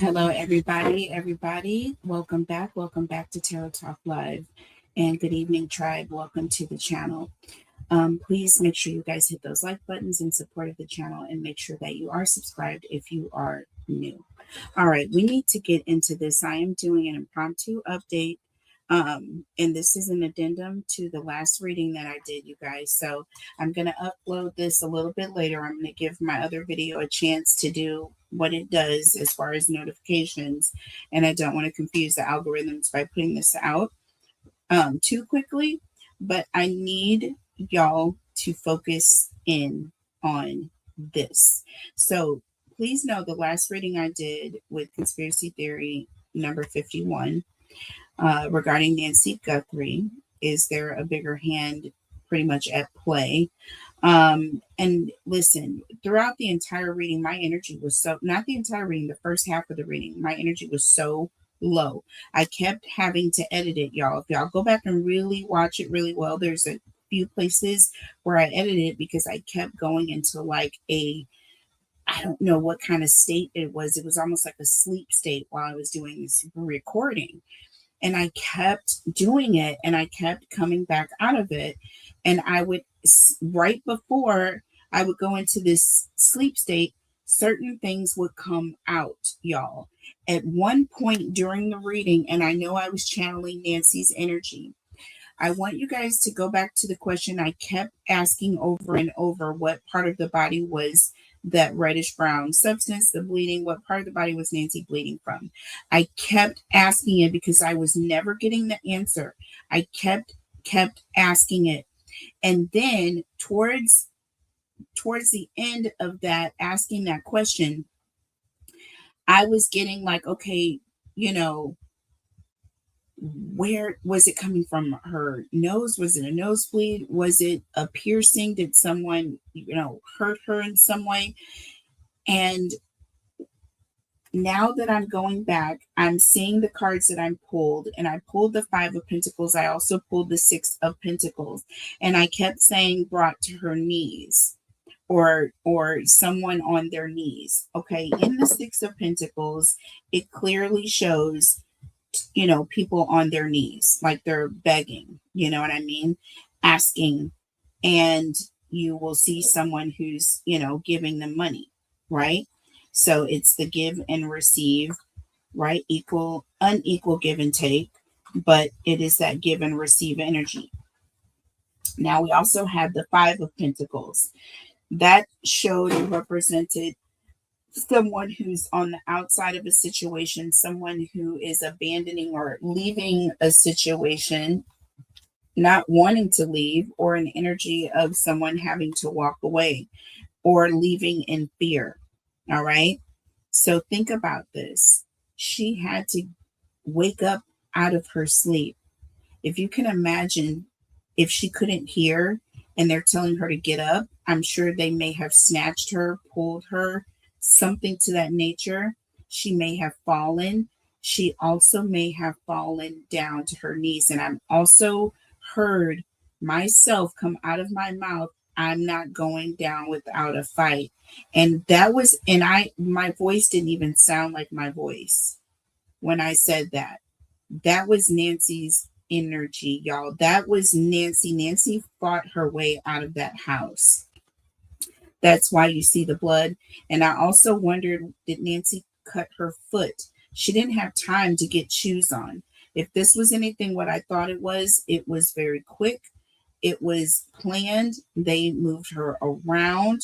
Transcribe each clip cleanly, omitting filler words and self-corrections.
Hello, everybody. Welcome back. Welcome back to Tarot Talk Live. And good evening, tribe. Welcome to the channel. Please make sure you guys hit those like buttons in support of the channel and make sure that you are subscribed if you are new. All right, we need to get into this. I am doing an impromptu update. And this is an addendum to the last reading that I did, you guys. So I'm going to upload this a little bit later. I'm going to give my other video a chance to do what it does as far as notifications. And I don't want to confuse the algorithms by putting this out too quickly. But I need y'all to focus in on this. So please know the last reading I did with conspiracy theory number 51 regarding Nancy Guthrie. Is there a bigger hand pretty much at play? And listen, throughout the entire reading, my energy was so, not the entire reading, the first half of the reading, my energy was so low. I kept having to edit it, y'all. If y'all go back and really watch it really well, there's a few places where I edited it because I kept going into like I don't know what kind of state it was. It was almost like a sleep state while I was doing this recording. And I kept doing it and I kept coming back out of it. And I would, right before I would go into this sleep state, certain things would come out, y'all. At one point during the reading, and I know I was channeling Nancy's energy, I want you guys to go back to the question I kept asking over and over: what part of the body was that reddish brown substance, the bleeding? What part of the body was Nancy bleeding from? I kept asking it because I was never getting the answer. I kept asking it. And then towards the end of that, asking that question, I was getting like, okay, where was it coming from? Her nose? Was it a nosebleed? Was it a piercing? Did someone, hurt her in some way? And now that I'm going back, I'm seeing the cards that I'm pulled, and I pulled the 5 of Pentacles. I also pulled the 6 of Pentacles, and I kept saying brought to her knees, or someone on their knees. Okay, in the 6 of Pentacles, it clearly shows people on their knees, like they're begging, you know what I mean? Asking. And you will see someone who's, giving them money, right? So it's the give and receive, right? Unequal give and take, but it is that give and receive energy. Now we also have the 5 of Pentacles. That showed and represented someone who's on the outside of a situation, someone who is abandoning or leaving a situation, not wanting to leave, or an energy of someone having to walk away or leaving in fear. All right. So think about this. She had to wake up out of her sleep. If you can imagine, if she couldn't hear and they're telling her to get up, I'm sure they may have snatched her, pulled her, something to that nature. She may have fallen. She also may have fallen down to her knees. And I'm also heard myself come out of my mouth, I'm not going down without a fight. And that was, and my voice didn't even sound like my voice when I said that. That was Nancy's energy, y'all. That was Nancy. Nancy fought her way out of that house. That's why you see the blood. And I also wondered, did Nancy cut her foot? She didn't have time to get shoes on. If this was anything what I thought it was very quick. It was planned. They moved her around,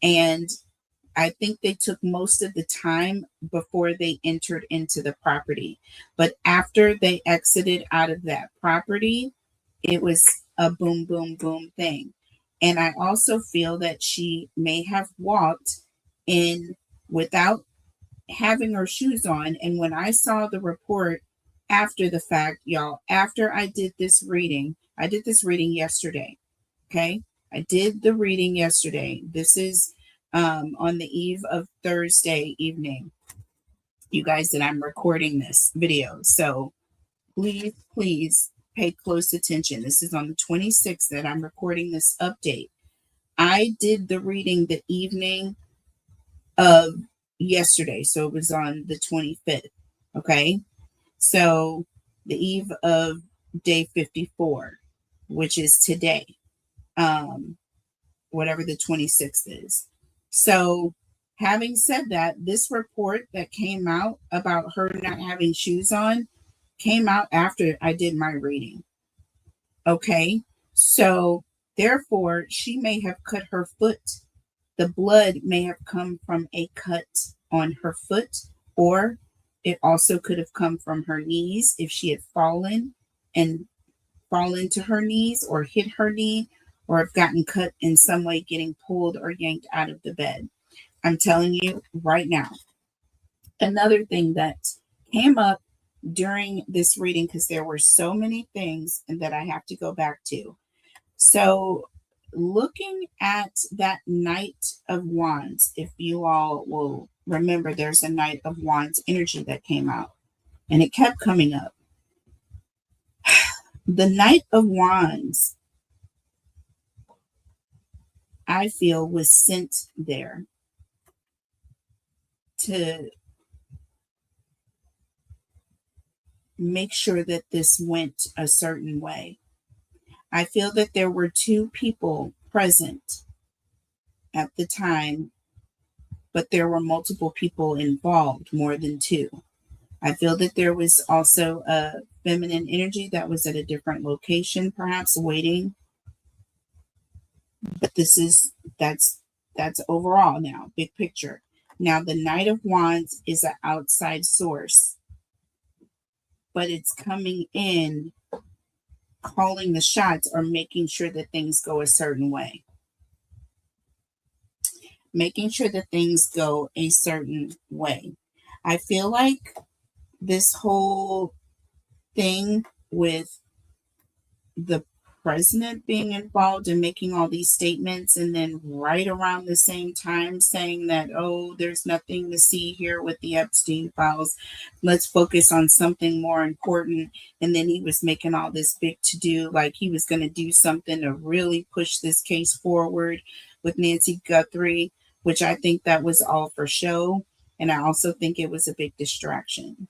and I think they took most of the time before they entered into the property. But after they exited out of that property, it was a boom, boom, boom thing. And I also feel that she may have walked in without having her shoes on. And when I saw the report after the fact, y'all, after I did this reading yesterday. Okay. I did the reading yesterday. This is on the eve of Thursday evening, you guys, that I'm recording this video. So please pay close attention. This is on the 26th that I'm recording this update. I did the reading the evening of yesterday. So it was on the 25th. Okay. So the eve of day 54, which is today, whatever the 26th is. So, having said that, this report that came out about her not having shoes on came out after I did my reading. Okay. So, therefore, she may have cut her foot. The blood may have come from a cut on her foot, or it also could have come from her knees if she had fallen and fallen to her knees or hit her knee or have gotten cut in some way getting pulled or yanked out of the bed. I'm telling you right now. Another thing that came up during this reading, because there were so many things that I have to go back to. So, looking at that Knight of Wands, if you all will remember, there's a Knight of Wands energy that came out and it kept coming up. The Knight of Wands, I feel, was sent there to make sure that this went a certain way. I feel that there were two people present at the time, but there were multiple people involved, more than two. I feel that there was also a feminine energy that was at a different location, perhaps waiting. But that's overall now, big picture. Now the Knight of Wands is an outside source, but it's coming in, calling the shots or making sure that things go a certain way. Making sure that things go a certain way. I feel like this whole thing with the president being involved and making all these statements, and then right around the same time saying that, oh, there's nothing to see here with the Epstein files, let's focus on something more important. And then he was making all this big to do, like he was going to do something to really push this case forward with Nancy Guthrie, which I think that was all for show. And I also think it was a big distraction,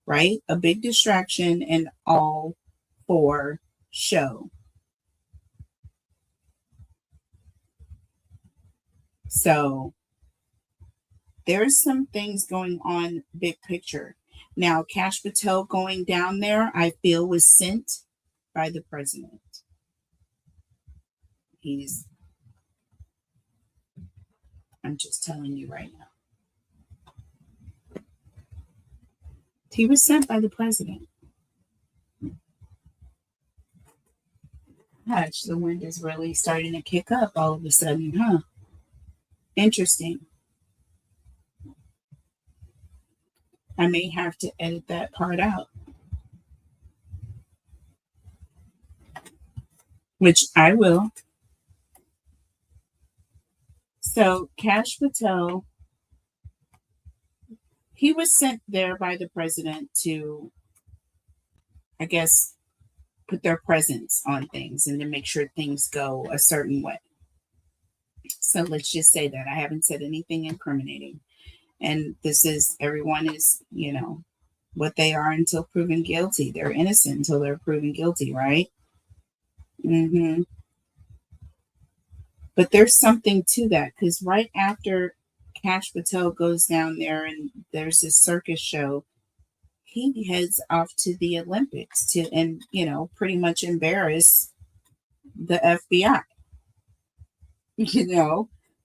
right? A big distraction and all for show. So there's some things going on big picture. Now, Kash Patel going down there, I feel, was sent by the president. I'm just telling you right now. He was sent by the president. Gosh, the wind is really starting to kick up all of a sudden, huh? Interesting. I may have to edit that part out, which I will. So, Kash Patel, he was sent there by the president to, I guess, put their presence on things and to make sure things go a certain way. So let's just say that I haven't said anything incriminating. And this is, everyone is, what they are until proven guilty. They're innocent until they're proven guilty, right? But there's something to that, because right after Kash Patel goes down there and there's this circus show, he heads off to the Olympics and pretty much embarrass the FBI,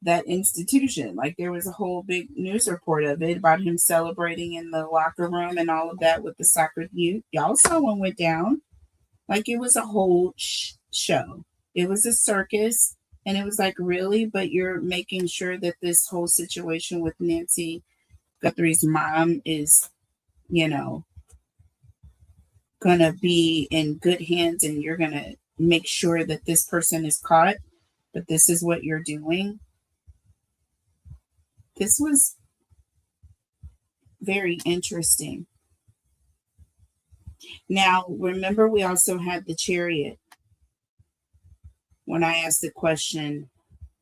that institution. Like there was a whole big news report of it about him celebrating in the locker room and all of that with the soccer youth. Y'all saw what went down. Like it was a whole show. It was a circus. And it was like, really? But you're making sure that this whole situation with Nancy Guthrie's mom is, going to be in good hands, and you're going to make sure that this person is caught, but this is what you're doing. This was very interesting. Now, remember, we also had the Chariot. When I asked the question,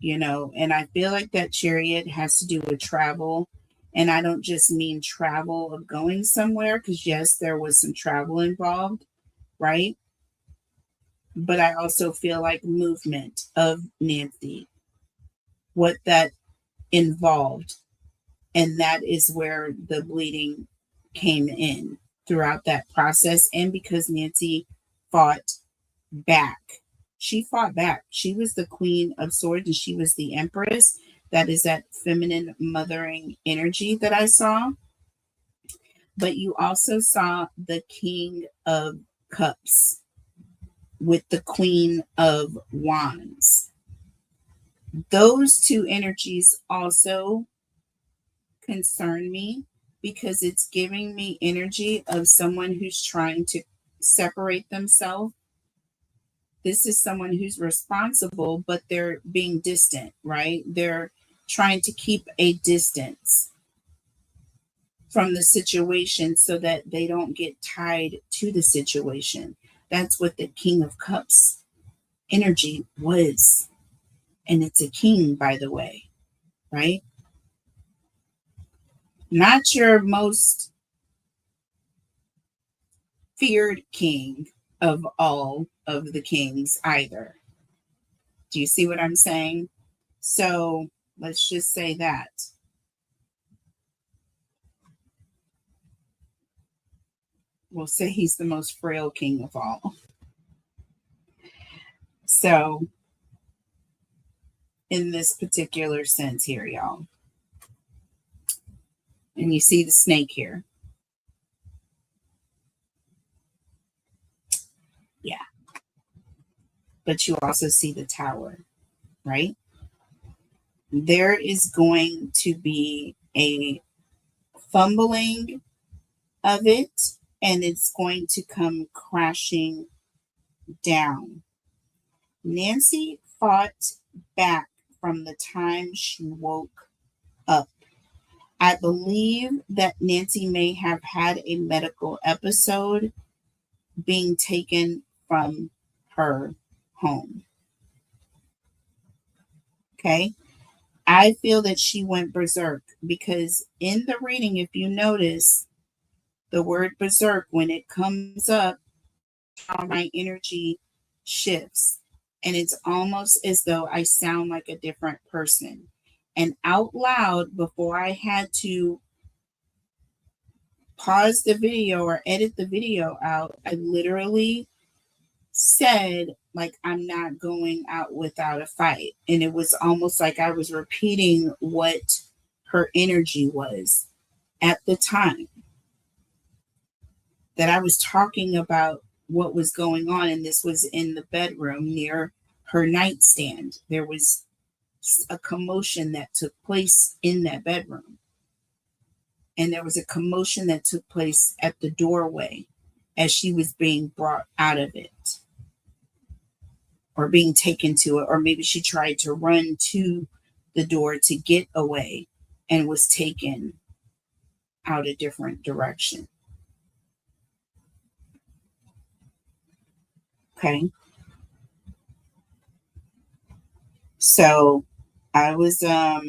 and I feel like that Chariot has to do with travel And I don't just mean travel of going somewhere, because yes, there was some travel involved, right? But I also feel like movement of Nancy, what that involved. And that is where the bleeding came in throughout that process. And because Nancy fought back, she fought back. She was the Queen of Swords and she was the Empress. That is that feminine mothering energy that I saw. But you also saw the King of Cups with the Queen of Wands. Those two energies also concern me because it's giving me energy of someone who's trying to separate themselves. This is someone who's responsible, but they're being distant, right? They're trying to keep a distance from the situation so that they don't get tied to the situation. That's what the King of Cups energy was. And it's a king, by the way, right? Not your most feared king of all of the kings either. Do you see what I'm saying? So let's just say that. We'll say he's the most frail king of all. So, in this particular sense here, y'all. And you see the snake here. Yeah. But you also see the tower, right? There is going to be a fumbling of it, and it's going to come crashing down. Nancy fought back from the time she woke up. I believe that Nancy may have had a medical episode being taken from her home. Okay. I feel that she went berserk because in the reading, if you notice the word berserk, when it comes up, how my energy shifts. And it's almost as though I sound like a different person. And out loud, before I had to pause the video or edit the video out, I literally said, like, I'm not going out without a fight. And it was almost like I was repeating what her energy was at the time that I was talking about what was going on. And this was in the bedroom near her nightstand. There was a commotion that took place in that bedroom. And there was a commotion that took place at the doorway as she was being brought out of it or being taken to it. Or maybe she tried to run to the door to get away and was taken out a different direction. Okay. So I was I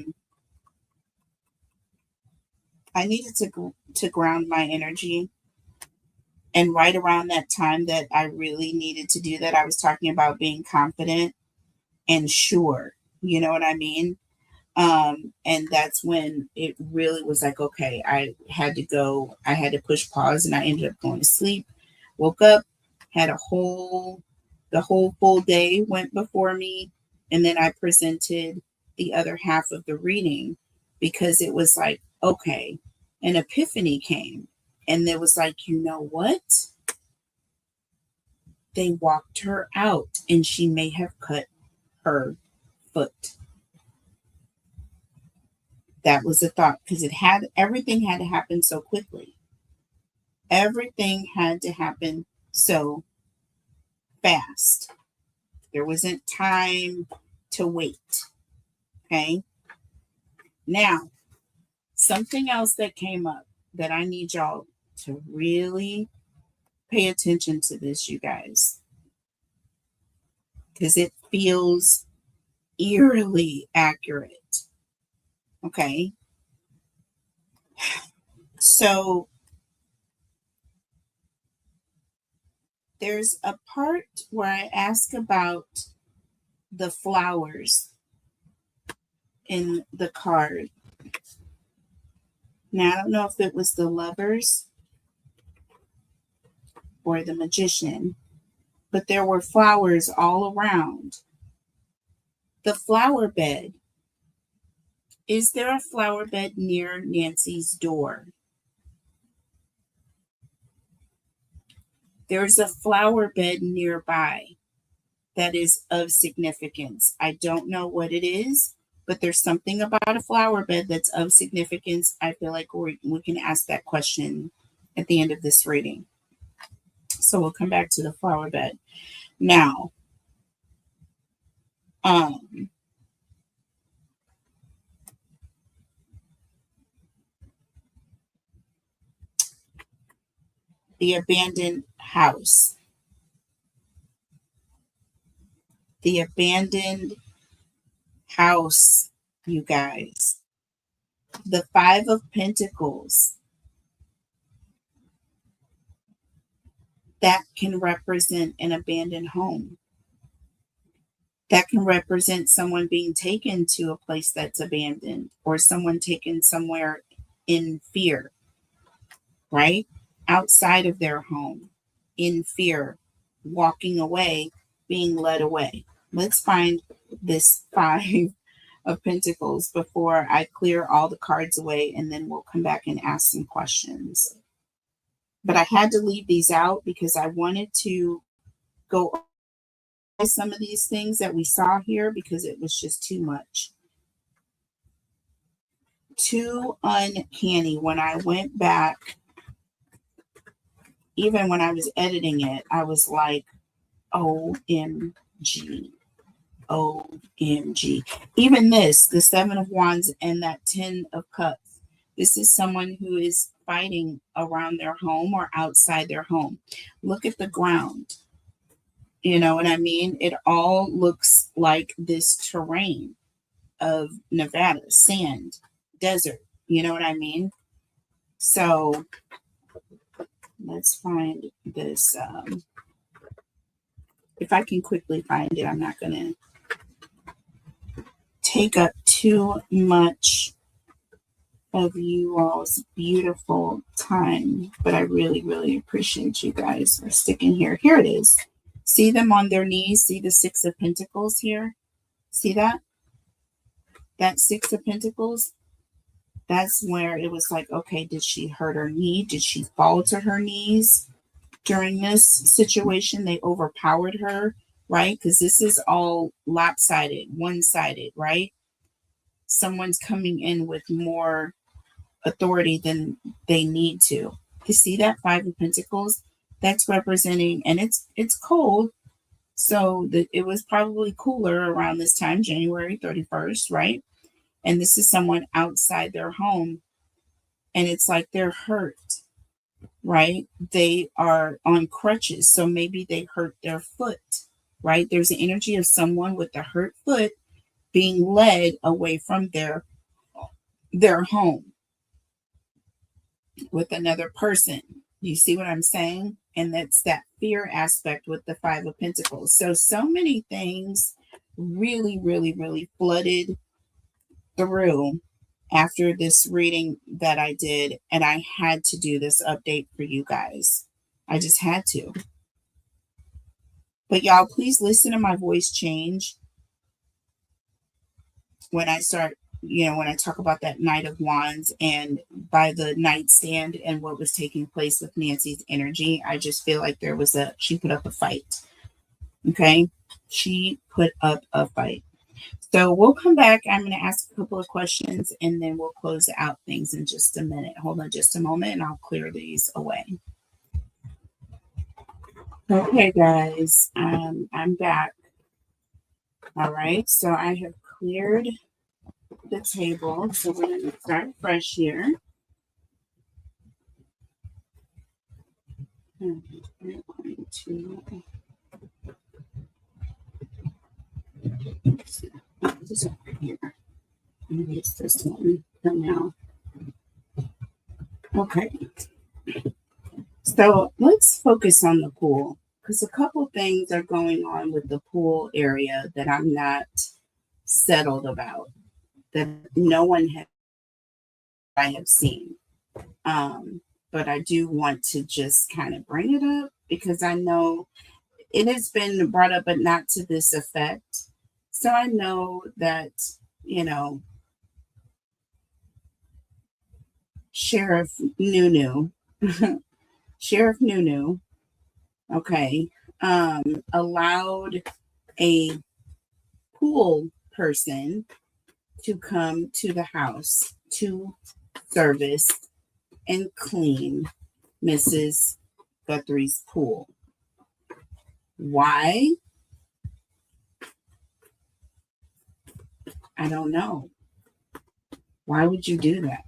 needed to ground my energy. And right around that time that I really needed to do that, I was talking about being confident and sure. You know what I mean? And that's when it really was like, okay, I had to go, I had to push pause, and I ended up going to sleep, woke up, had the whole full day went before me. And then I presented the other half of the reading because it was like, okay, an epiphany came. And there was like, you know what? They walked her out and she may have cut her foot. That was a thought because everything had to happen so quickly. Everything had to happen so fast. There wasn't time to wait. Okay. Now, something else that came up that I need y'all to really pay attention to this, you guys, because it feels eerily accurate. Okay. So there's a part where I ask about the flowers in the card. Now, I don't know if it was the Lovers or the Magician, but there were flowers all around. The flower bed. Is there a flower bed near Nancy's door? There's a flower bed nearby that is of significance. I don't know what it is, but there's something about a flower bed that's of significance. I feel like we can ask that question at the end of this reading. So we'll come back to the flower bed. Now, the abandoned house. The abandoned house, you guys. The Five of Pentacles. That can represent an abandoned home. That can represent someone being taken to a place that's abandoned or someone taken somewhere in fear, right? Outside of their home, in fear, walking away, being led away. Let's find this Five of Pentacles before I clear all the cards away, and then we'll come back and ask some questions. But I had to leave these out because I wanted to go over some of these things that we saw here because it was just too much. Too uncanny. When I went back, even when I was editing it, I was like, OMG. OMG. Even this, the Seven of Wands and that Ten of Cups. This is someone who is fighting around their home or outside their home. Look at the ground. You know what I mean? It all looks like this terrain of Nevada, sand, desert. You know what I mean? So let's find this. If I can quickly find it, I'm not going to take up too much of you all's beautiful time, but I really, really appreciate you guys for sticking here. Here it is. See them on their knees. See the Six of Pentacles here? See that? That Six of Pentacles? That's where it was like, okay, did she hurt her knee? Did she fall to her knees during this situation? They overpowered her, right? Because this is all lopsided, one-sided, right? Someone's coming in with more authority than they need to. You see that Five of Pentacles? That's representing, and it's cold. So it was probably cooler around this time, January 31st, right? And this is someone outside their home, and it's like they're hurt, right? They are on crutches, so maybe they hurt their foot, right? There's an energy of someone with a hurt foot being led away from their home with another person. You see what I'm saying? And that's that fear aspect with the Five of Pentacles. So many things really, really, really flooded through after this reading that I did. And I had to do this update for you guys. I just had to. But y'all, please listen to my voice change when I start, when I talk about that Knight of Wands and by the nightstand and what was taking place with Nancy's energy. I just feel like she put up a fight. Okay. She put up a fight. So we'll come back. I'm going to ask a couple of questions and then we'll close out things in just a minute. Hold on just a moment and I'll clear these away. Okay, guys, I'm back. All right. So I have cleared the table. So we're going to start fresh here. I'm going to this over here. I'm going to use this one for now. Okay. So let's focus on the pool because a couple things are going on with the pool area that I'm not settled about, that no one has, I have seen. Um, but I do want to just kind of bring it up because I know it has been brought up, but not to this effect. So I know that, you know, Sheriff Nunu, Sheriff Nunu, okay, allowed a pool person to come to the house to service and clean Mrs. Guthrie's pool. Why? I don't know. Why would you do that?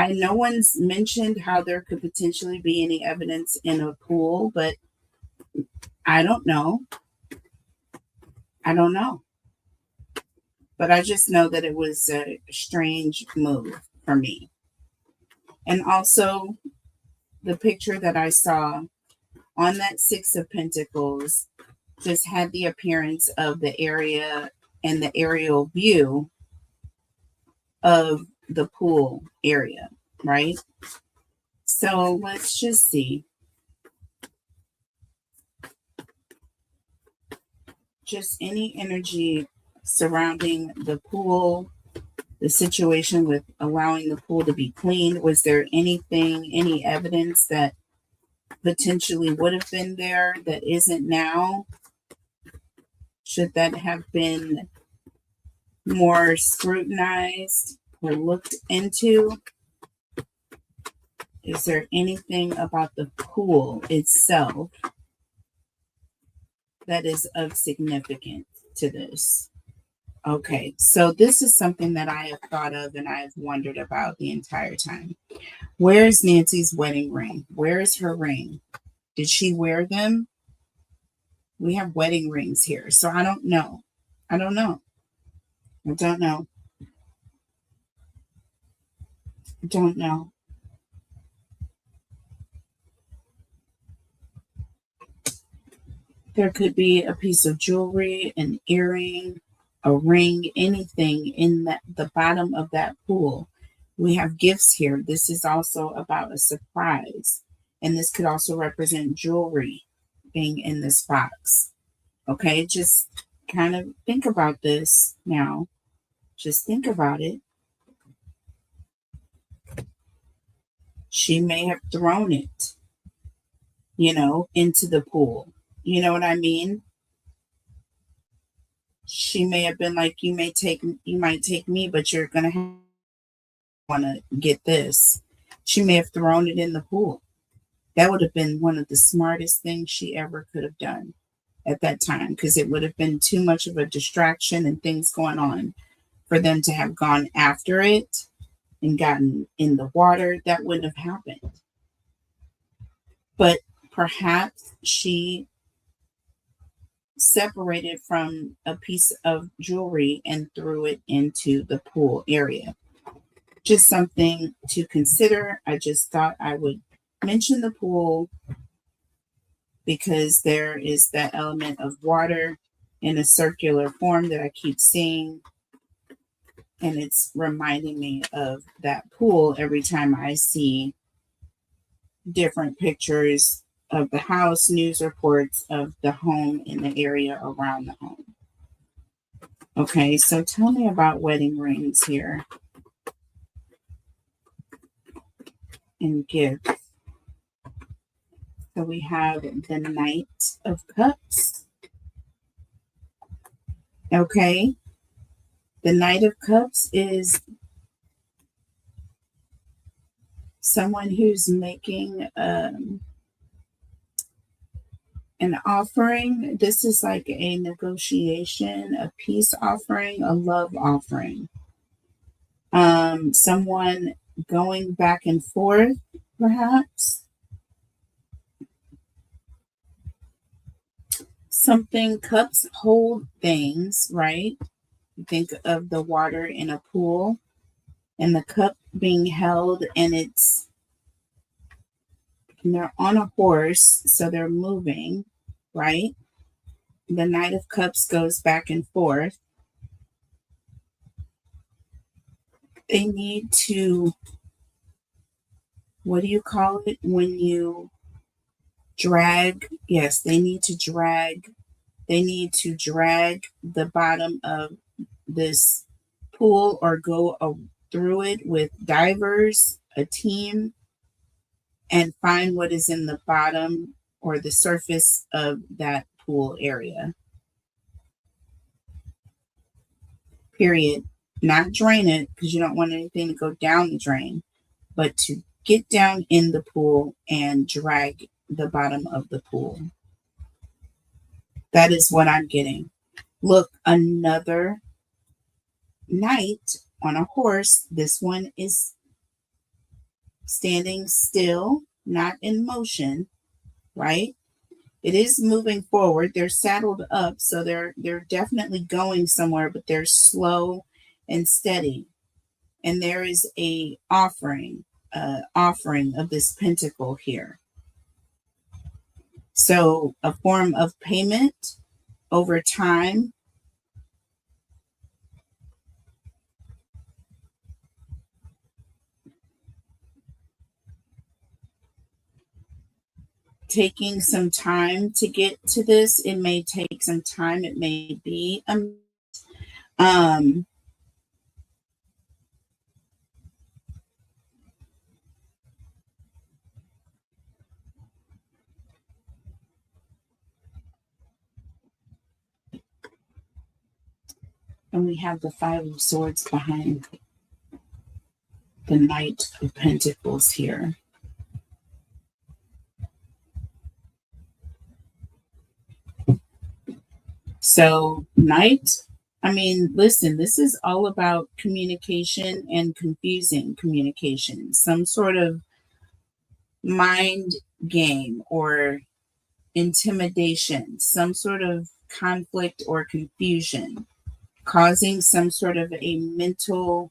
No one's mentioned how there could potentially be any evidence in a pool, but I don't know. I don't know. But I just know that it was a strange move for me. And also, the picture that I saw on that Six of Pentacles just had the appearance of the area and the aerial view of the pool area, right? So let's just see. Just any energy surrounding the pool, the situation with allowing the pool to be cleaned. Was there anything, any evidence that potentially would have been there that isn't now? Should that have been more scrutinized or looked into? Is there anything about the pool itself that is of significance to this? Okay, so this is something that I have thought of and I have wondered about the entire time. Where is Nancy's wedding ring? Where is her ring? Did she wear them? We have wedding rings here, so I don't know. I don't know. I don't know. I don't know. There could be a piece of jewelry, an earring, a ring, anything in the bottom of that pool. We have gifts here. This is also about a surprise. And this could also represent jewelry being in this box. Okay, just kind of think about this now. Just think about it. She may have thrown it, into the pool. You know what I mean? She may have been like, you might take me, but you're going to want to get this. She may have thrown it in the pool. That would have been one of the smartest things she ever could have done at that time, because it would have been too much of a distraction and things going on for them to have gone after it and gotten in the water. That wouldn't have happened. But perhaps she separated from a piece of jewelry and threw it into the pool area. Just something to consider. I just thought I would mention the pool because there is that element of water in a circular form that I keep seeing. And it's reminding me of that pool every time I see different pictures of the house, news reports of the home in the area around the home. Okay, so tell me about wedding rings here and gifts. So we have the Knight of Cups. Okay, the Knight of Cups is someone who's making an offering. This is like a negotiation, a peace offering, a love offering. Someone going back and forth, perhaps. Something, cups hold things, right? Think of the water in a pool. and the cup being held, and they're on a horse, so they're moving, right? The Knight of Cups goes back and forth. They need to, what do you call it when you drag? Yes, they need to drag. They need to drag the bottom of this pool or go through it with divers, a team, and find what is in the bottom or the surface of that pool area. Period. Not drain it, because you don't want anything to go down the drain, but to get down in the pool and drag the bottom of the pool. That is what I'm getting. Look, another knight on a horse. This one is standing still, not in motion, right? It is moving forward. They're saddled up, so they're definitely going somewhere, but they're slow and steady. And there is a offering of this pentacle here. So a form of payment over time. Taking some time to get to this. It may take some time. It may be um and we have the Five of Swords behind the Knight of Pentacles here. So Knight, I mean, listen, this is all about communication and confusing communication, some sort of mind game or intimidation, some sort of conflict or confusion, causing some sort of a mental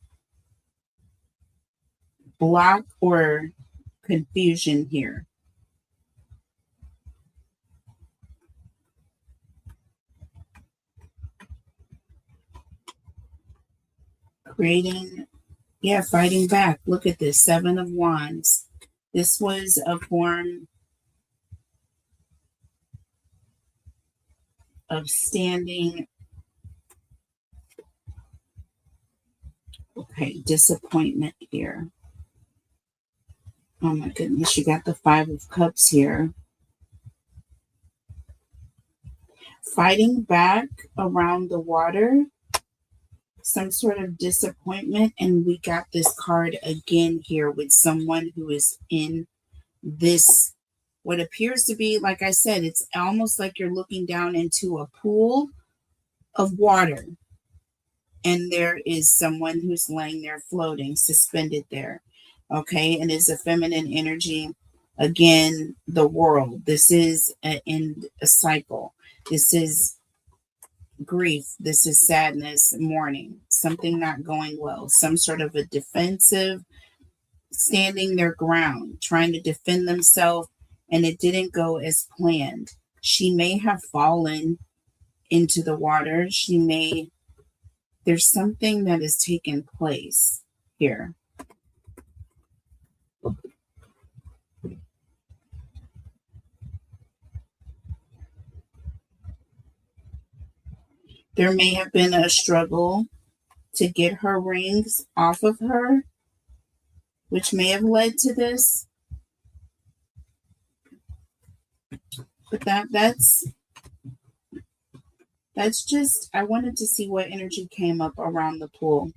block or confusion here. Creating, yeah, fighting back. Look at this, Seven of Wands. This was a form of standing. Okay, disappointment here. Oh my goodness, you got the Five of Cups here. Fighting back around the water, some sort of disappointment. And we got this card again here with someone who is in this, what appears to be, like I said, it's almost like you're looking down into a pool of water. And there is someone who's laying there floating, suspended there. Okay, and it's a feminine energy. Again, the world. This is a cycle. This is grief. This is sadness, mourning, something not going well, some sort of a defensive, standing their ground, trying to defend themselves, and it didn't go as planned. She may have fallen into the water. There's something that has taken place here. There may have been a struggle to get her rings off of her, which may have led to this. But that's just, I wanted to see what energy came up around the pool.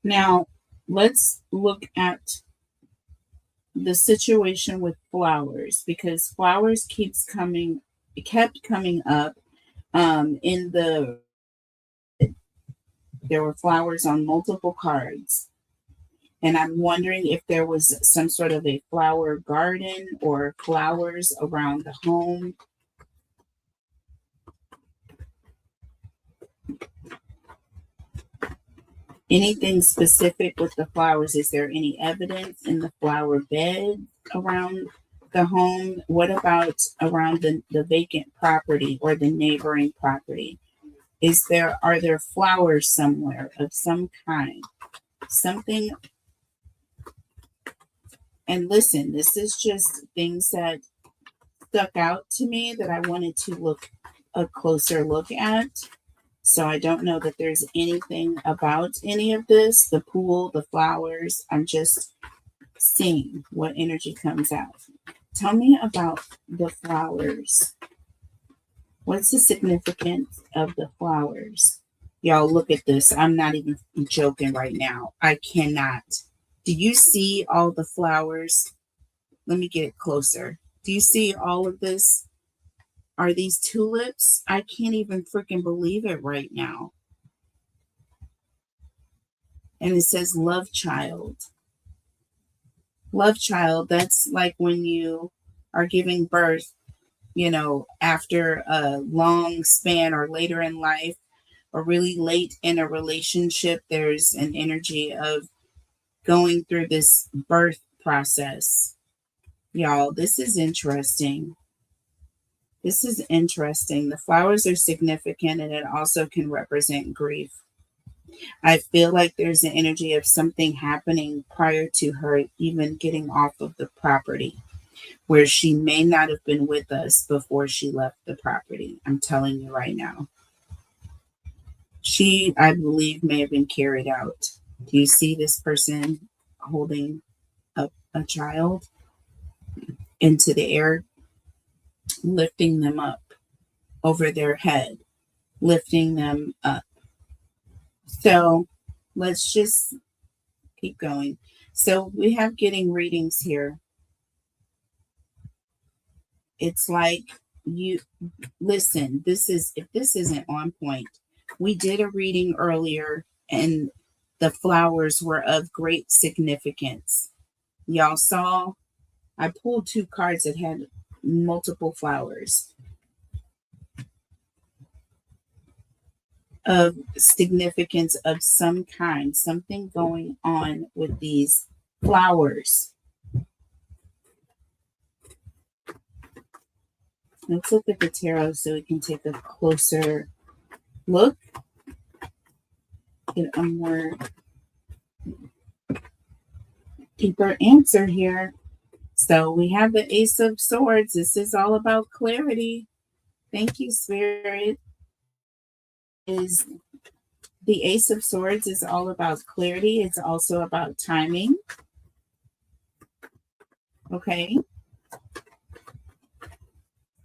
Now, let's look at the situation with flowers, because flowers kept coming up. There were flowers on multiple cards. And I'm wondering if there was some sort of a flower garden or flowers around the home. Anything specific with the flowers? Is there any evidence in the flower bed around the home? What about around the vacant property or the neighboring property? Are there flowers somewhere of some kind? Something. And listen, this is just things that stuck out to me that I wanted to look a closer look at. So I don't know that there's anything about any of this, the pool, the flowers. I'm just seeing what energy comes out. Tell me about the flowers. What's the significance of the flowers? Y'all, look at this. I'm not even joking right now. I cannot. Do you see all the flowers? Let me get it closer. Do you see all of this? Are these tulips? I can't even freaking believe it right now. And it says love child. Love child, that's like when you are giving birth, after a long span or later in life or really late in a relationship, there's an energy of going through this birth process. Y'all, this is interesting. This is interesting. The flowers are significant and it also can represent grief. I feel like there's an energy of something happening prior to her even getting off of the property, where she may not have been with us before she left the property. I'm telling you right now. She, I believe, may have been carried out. Do you see this person holding a child into the air, lifting them up over their head, lifting them up? So let's just keep going. So we have getting readings here. It's like, you listen, if this isn't on point, we did a reading earlier and the flowers were of great significance. Y'all saw, I pulled two cards that had multiple flowers of significance of some kind, something going on with these flowers. Let's look at the tarot so we can take a closer look, get a more deeper answer here. So we have the Ace of Swords. This is all about clarity. Thank you, Spirit. The Ace of Swords is all about clarity. It's also about timing. Okay.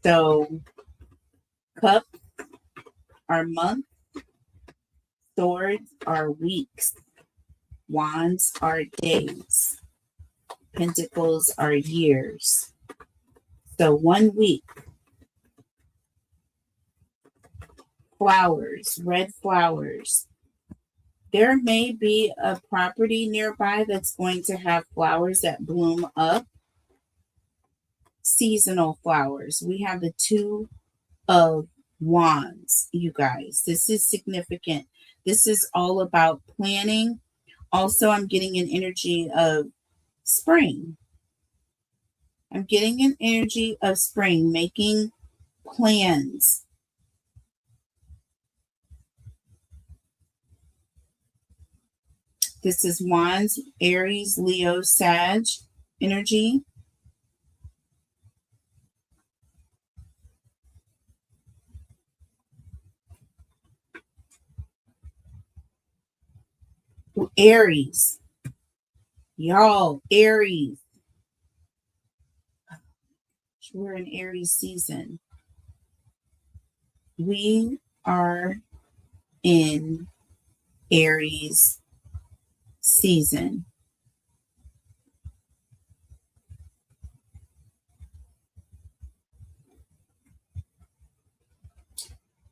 So cups are months, swords are weeks, wands are days, pentacles are years. So 1 week. Flowers, red flowers. There may be a property nearby that's going to have flowers that bloom up. Seasonal flowers. We have the Two of Wands, you guys. This is significant. This is all about planning. Also, I'm getting an energy of spring. I'm getting an energy of spring, making plans. This is Wands, Aries, Leo, Sag energy. Aries. Y'all, Aries. We're in Aries season. We are in Aries season.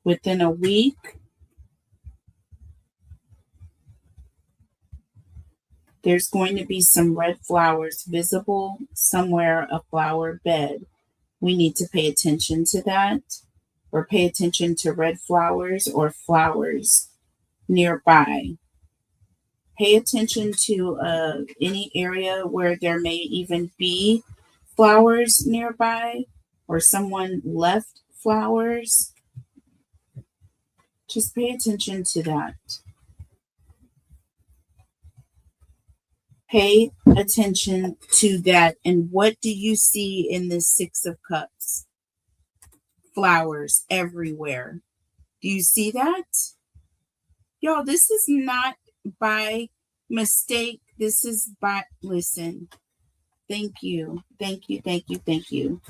Within a week, there's going to be some red flowers visible somewhere, a flower bed. We need to pay attention to that, or pay attention to red flowers or flowers nearby. Pay attention to any area where there may even be flowers nearby or someone left flowers. Just pay attention to that. Pay attention to that. And what do you see in this Six of Cups? Flowers everywhere. Do you see that? Y'all, this is not by mistake. This is by, listen, thank you. Thank you. Thank you. Thank you.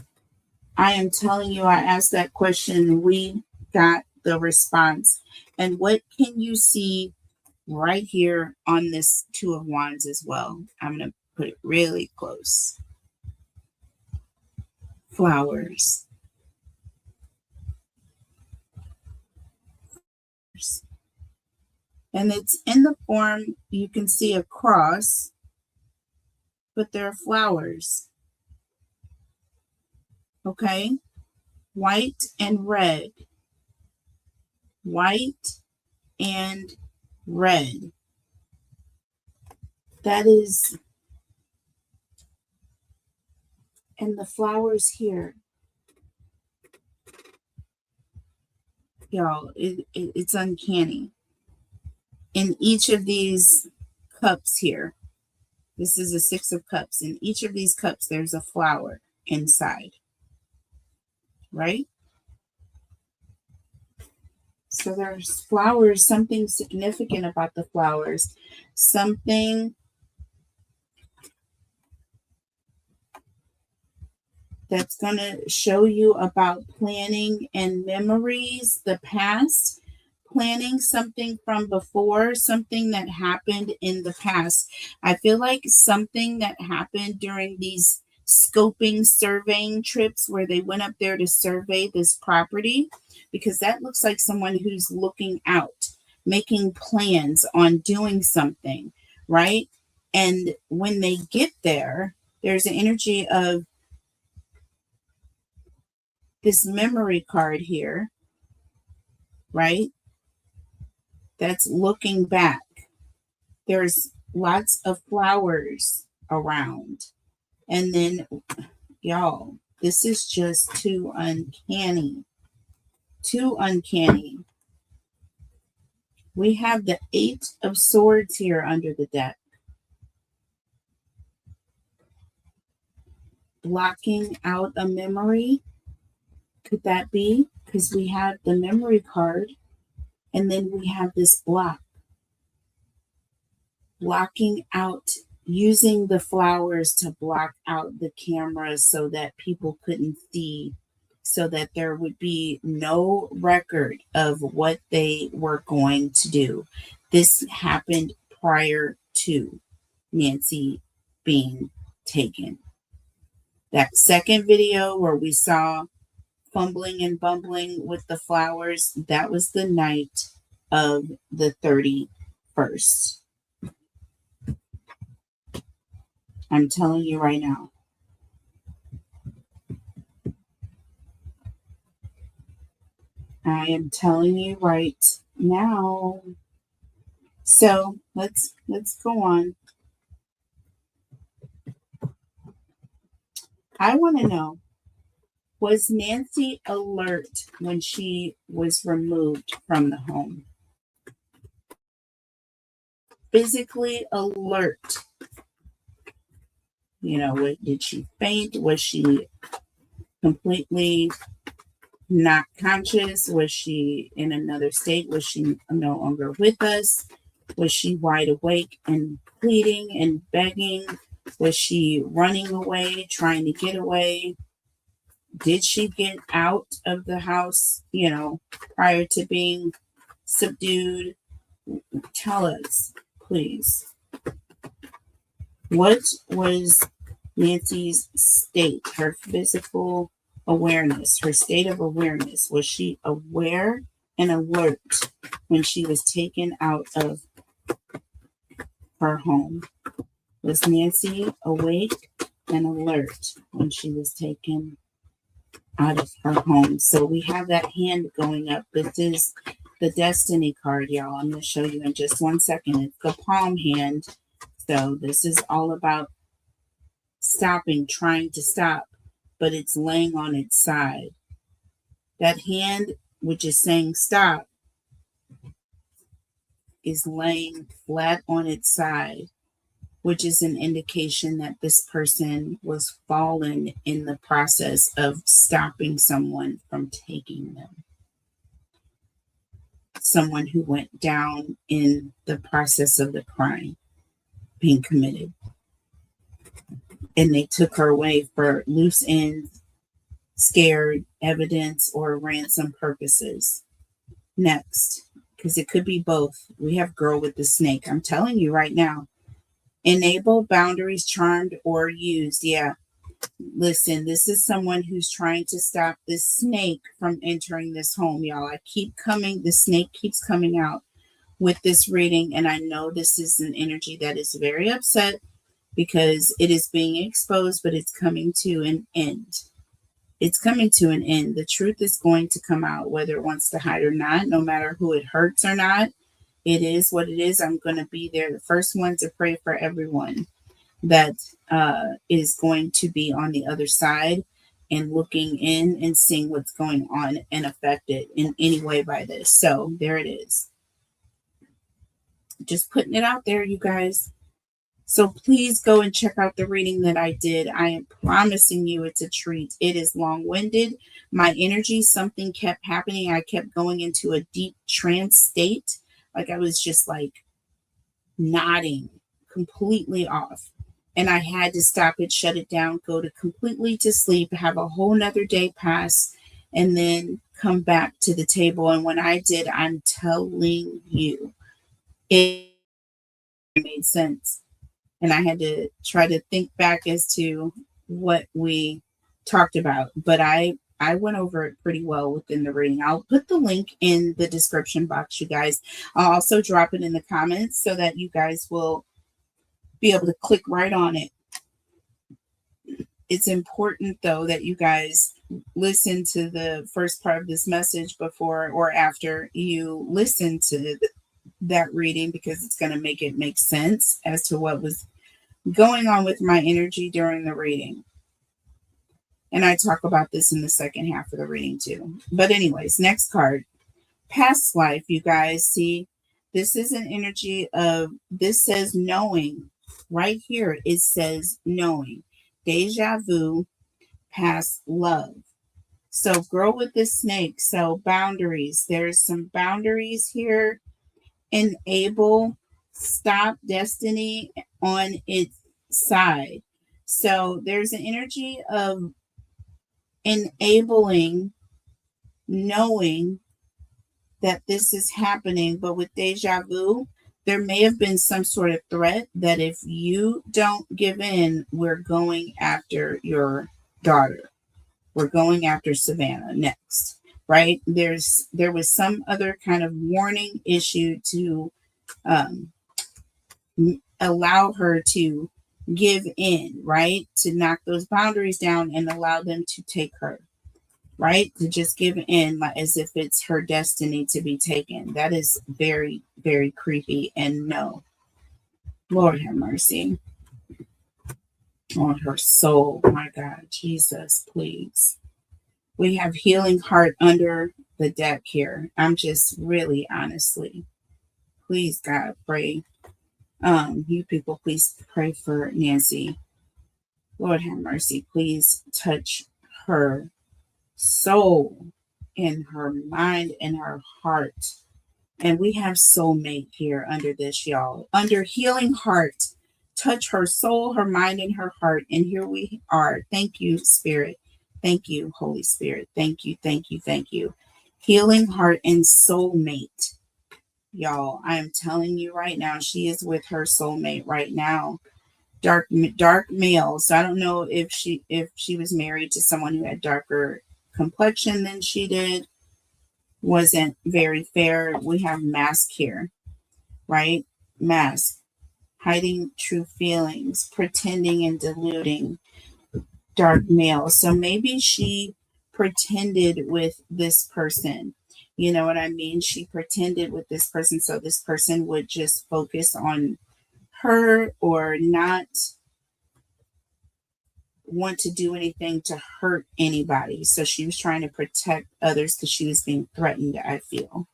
I am telling you, I asked that question. We got the response. And what can you see right here on this Two of Wands as well? I'm going to put it really close. Flowers. And it's in the form, you can see a cross, but they're flowers. Okay? White and red. White and red. That is, and the flowers here. Y'all, it's uncanny. In each of these cups here, this is a Six of Cups. In each of these cups, there's a flower inside. Right? So there's flowers, something significant about the flowers, something that's going to show you about planning and memories, the past, planning something from before, something that happened in the past. I feel like something that happened during these scoping, surveying trips where they went up there to survey this property, because that looks like someone who's looking out, making plans on doing something, right? And when they get there, there's an energy of this memory card here, right? That's looking back. There's lots of flowers around. And then, y'all, this is just too uncanny. Too uncanny. We have the Eight of Swords here under the deck. Blocking out a memory. Could that be? Because we have the memory card and then we have this block. Blocking out, using the flowers to block out the cameras so that people couldn't see, so that there would be no record of what they were going to do. This happened prior to Nancy being taken. That second video where we saw fumbling and bumbling with the flowers, that was the night of the 31st. I'm telling you right now. I am telling you right now. So let's go on. I want to know, was Nancy alert when she was removed from the home? Physically alert. You know, did she faint? Was she completely not conscious? Was she in another state? Was she no longer with us? Was she wide awake and pleading and begging? Was she running away, trying to get away? Did she get out of the house, you know, prior to being subdued? Tell us, please. What was Nancy's state, her physical awareness, her state of awareness? Was she aware and alert when she was taken out of her home? Was Nancy awake and alert when she was taken out of her home? So we have that hand going up. This is the Destiny card, y'all. I'm going to show you in just 1 second. It's the palm hand. So this is all about stopping, trying to stop, but it's laying on its side. That hand, which is saying stop, is laying flat on its side, which is an indication that this person was fallen in the process of stopping someone from taking them. Someone who went down in the process of the crime being committed. And they took her away for loose ends, scared, evidence, or ransom purposes. Next, because it could be both. We have girl with the snake. I'm telling you right now. Enable boundaries, charmed or used. Yeah. Listen, this is someone who's trying to stop this snake from entering this home, y'all. The snake keeps coming out with this reading, and I know this is an energy that is very upset because it is being exposed, but it's coming to an end. It's coming to an end. The truth is going to come out, whether it wants to hide or not, no matter who it hurts or not. It is what it is. I'm going to be there, the first one to pray for everyone that is going to be on the other side and looking in and seeing what's going on and affected in any way by this. So there it is. Just putting it out there, you guys. So please go and check out the reading that I did. I am promising you it's a treat. It is long-winded. My energy, something kept happening. I kept going into a deep trance state. Like I was just like nodding, completely off. And I had to stop it, shut it down, go to completely to sleep, have a whole nother day pass, and then come back to the table. And when I did, I'm telling you, it made sense. And I had to try to think back as to what we talked about. But I went over it pretty well within the reading. I'll put the link in the description box, you guys. I'll also drop it in the comments so that you guys will be able to click right on it. It's important, though, that you guys listen to the first part of this message before or after you listen to that reading, because it's going to make it make sense as to what was going on with my energy during the reading. And I talk about this in the second half of the reading too. But anyways, next card, past life, you guys. See, this is an energy of, this says knowing. Right here, it says knowing. Deja vu, past love. So girl with the snake. So boundaries. There's some boundaries here. Enable, stop destiny on its side. So there's an energy of enabling, knowing that this is happening, but with deja vu, there may have been some sort of threat that if you don't give in, we're going after your daughter. We're going after Savannah next, right? There was some other kind of warning issued to allow her to give in, right? To knock those boundaries down and allow them to take her, right? To just give in as if it's her destiny to be taken. That is very, very creepy. And no, Lord have mercy on her soul. My God, Jesus, please. We have healing heart under the deck here. I'm just really, honestly, please, God, pray. You people, please pray for Nancy. Lord have mercy. Please touch her soul in her mind and her heart. And we have soulmate here under this, y'all. Under healing heart. Touch her soul, her mind, and her heart. And here we are. Thank you, Spirit. Thank you, Holy Spirit. Thank you, thank you, thank you. Healing heart and soulmate. Y'all, I am telling you right now, she is with her soulmate right now. Dark male. So I don't know if she was married to someone who had darker complexion than she did. Wasn't very fair. We have mask here, right? Mask. Hiding true feelings, pretending and deluding. Dark male. So maybe she pretended with this person. You know what I mean? She pretended with this person so this person would just focus on her or not want to do anything to hurt anybody. So she was trying to protect others because she was being threatened, I feel.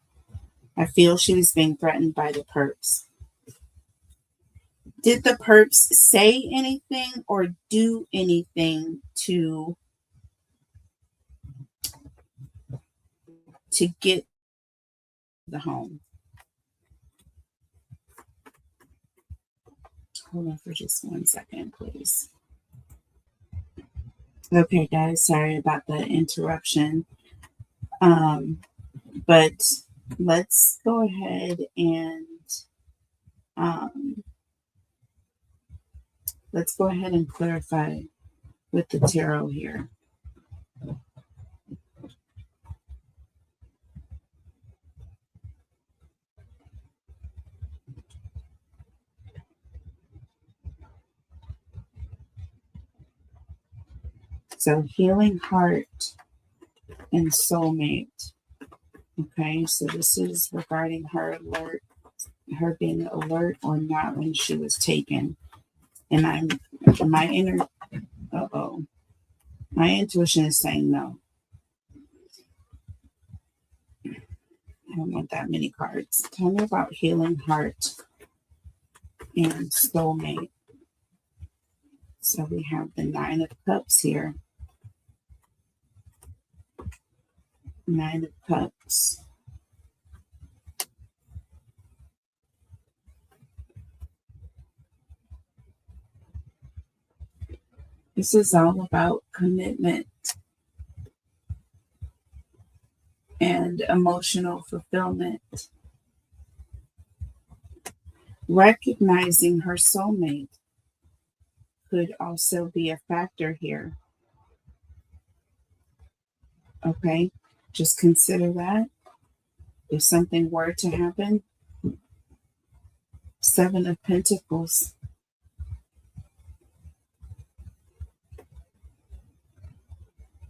I feel she was being threatened by the perps. Did the perps say anything or do anything to get the home? Hold on for just 1 second, please. Okay, guys, sorry about the interruption. But let's go ahead and clarify with the tarot here. So healing heart and soulmate. Okay, so this is regarding her being alert or not when she was taken. And my intuition is saying no. I don't want that many cards. Tell me about healing heart and soulmate. So we have the 9 of Cups here. 9 of Cups. This is all about commitment and emotional fulfillment. Recognizing her soulmate could also be a factor here. Okay, just consider that. If something were to happen, 7 of Pentacles.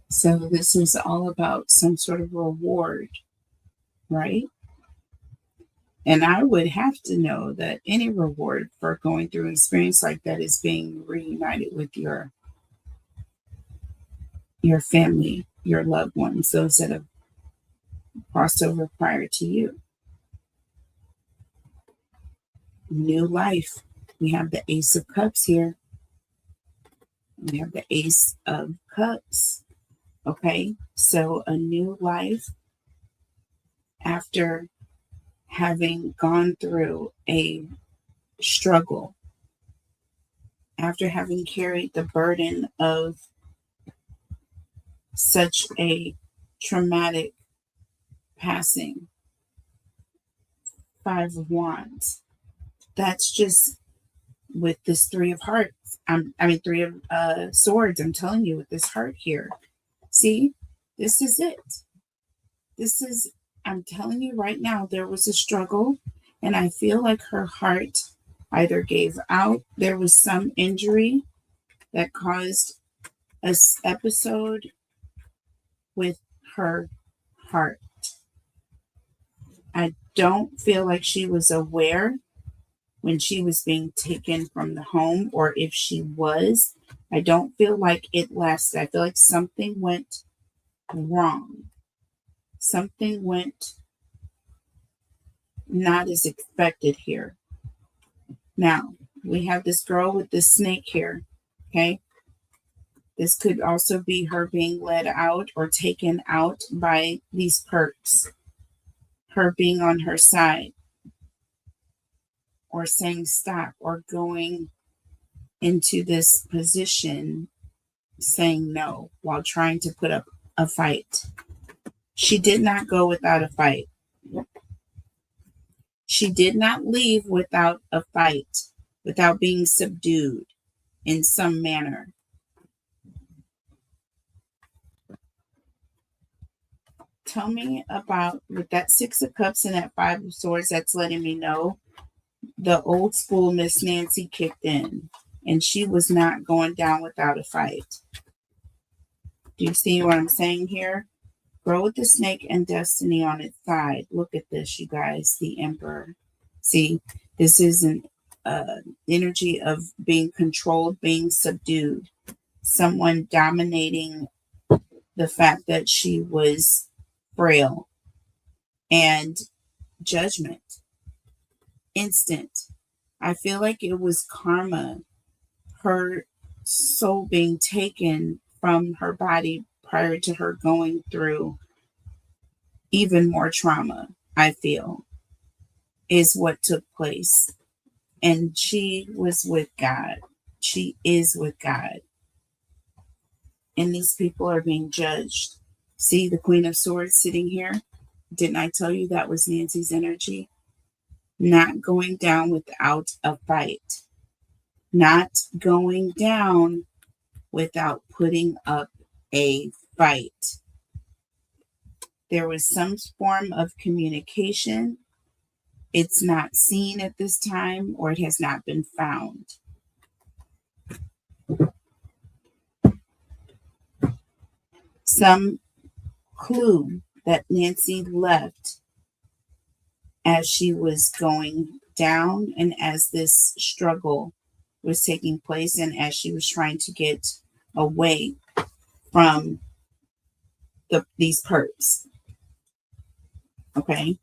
So this is all about some sort of reward, right? And I would have to know that any reward for going through an experience like that is being reunited with your family, your loved ones, those that have crossed over prior to you. New life. We have the Ace of Cups here. We have the Ace of Cups. Okay, so a new life after having gone through a struggle, after having carried the burden of such a traumatic passing. 5 of Wands. That's just with this 3 of Hearts. 3 of Swords. I'm telling you, with this heart here. See, this is it. I'm telling you right now, there was a struggle, and I feel like her heart either gave out, there was some injury that caused this episode with her heart. I don't feel like she was aware when she was being taken from the home, or if she was, I don't feel like it lasted. I feel like something went wrong. Something went not as expected here. Now, we have this girl with this snake here, okay? This could also be her being led out or taken out by these perps. Her being on her side, or saying stop, or going into this position saying no while trying to put up a fight. She did not go without a fight. She did not leave without a fight, without being subdued in some manner. Tell me about, with that 6 of Cups and that 5 of Swords, that's letting me know the old school Miss Nancy kicked in, and she was not going down without a fight. Do you see what I'm saying here? Girl with the snake and destiny on its side. Look at this, you guys. The Emperor. See, this is an energy of being controlled, being subdued. Someone dominating the fact that she was frail. And judgment. Instant. I feel like it was karma. Her soul being taken from her body prior to her going through even more trauma, I feel, is what took place. And she was with God. She is with God. And these people are being judged. See the Queen of Swords sitting here? Didn't I tell you that was Nancy's energy? Not going down without a fight. Not going down without putting up a fight. There was some form of communication. It's not seen at this time, or it has not been found. Some clue that Nancy left as she was going down and as this struggle was taking place and as she was trying to get away from these perps. Okay,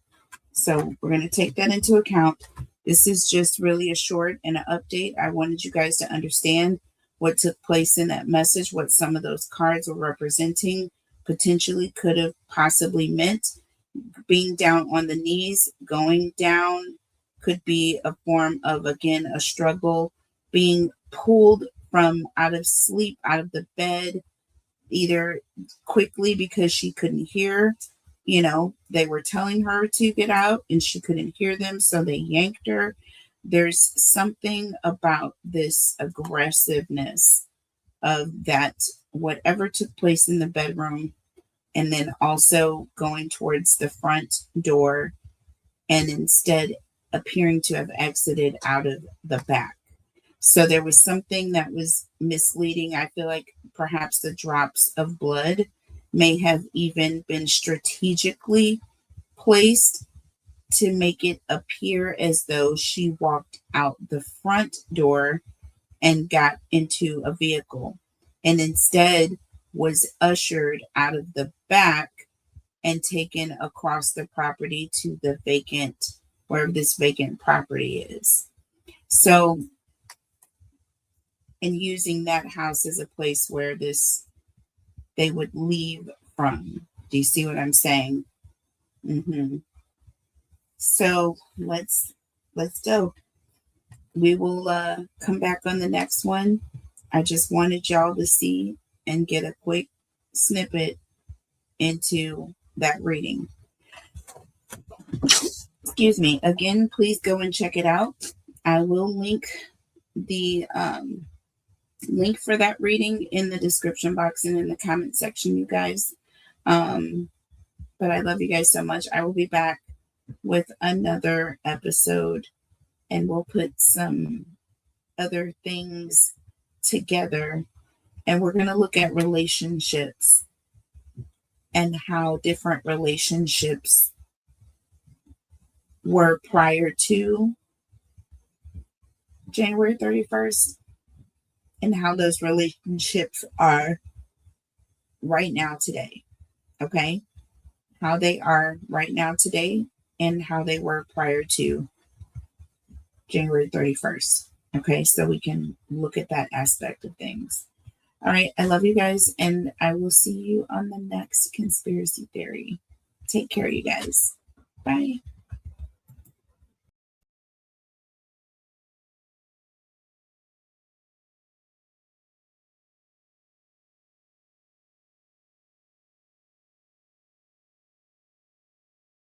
so we're going to take that into account. This is just really a short and an update. I wanted you guys to understand what took place in that message, what some of those cards were representing, potentially could have possibly meant. Being down on the knees, going down could be a form of, again, a struggle, being pulled from out of sleep, out of the bed, either quickly because she couldn't hear. You know, they were telling her to get out and she couldn't hear them, so they yanked her. There's something about this aggressiveness of that, whatever took place in the bedroom, and then also going towards the front door and instead appearing to have exited out of the back. So there was something that was misleading. I feel like perhaps the drops of blood may have even been strategically placed to make it appear as though she walked out the front door and got into a vehicle, and instead was ushered out of the back and taken across the property to the vacant, wherever this vacant property is. So, and using that house as a place where they would leave from. Do you see what I'm saying? So let's go. We will come back on the next one. I just wanted y'all to see and get a quick snippet into that reading. Excuse me. Again, please go and check it out. I will link the link for that reading in the description box and in the comment section, you guys. But I love you guys so much. I will be back with another episode and we'll put some other things together, and we're going to look at relationships and how different relationships were prior to January 31st and how those relationships are right now today. Okay? How they are right now today and how they were prior to January 31st. Okay, so we can look at that aspect of things. All right, I love you guys, and I will see you on the next conspiracy theory. Take care, you guys. Bye.